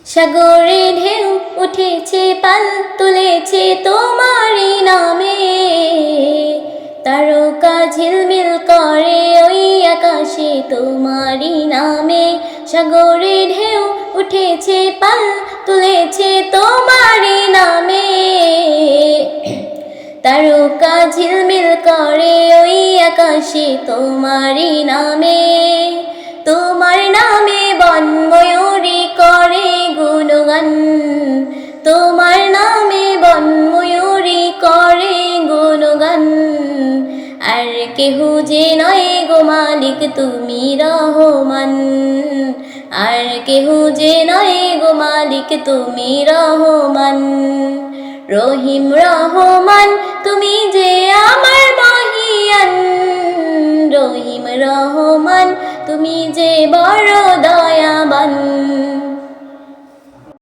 সাগরে ঢেউ উঠেছে পাল তুলেছে তোমারই নামে, তারকা ঝিলমিল করে ওই আকাশে তোমারই নামে। সাগরে ঢেউ উঠেছে পাল তুলেছে তোমারই নামে, তারকা ঝিলমিল করে ওই আকাশে তোমারই নামে। তোমার নামে বন ময়ূরী করে গুণগান, তোমার নামে বন ময়ূরী করে গুণগান। আর কেহ যে নয় গো মালিক তুমি রহমান, আর কেহ যে নয় গো মালিক তুমি রহমান। রহিম রহমান তুমি যে আমার মহিয়ান, রহিম রহমান তুমি যে বড় দয়াবান।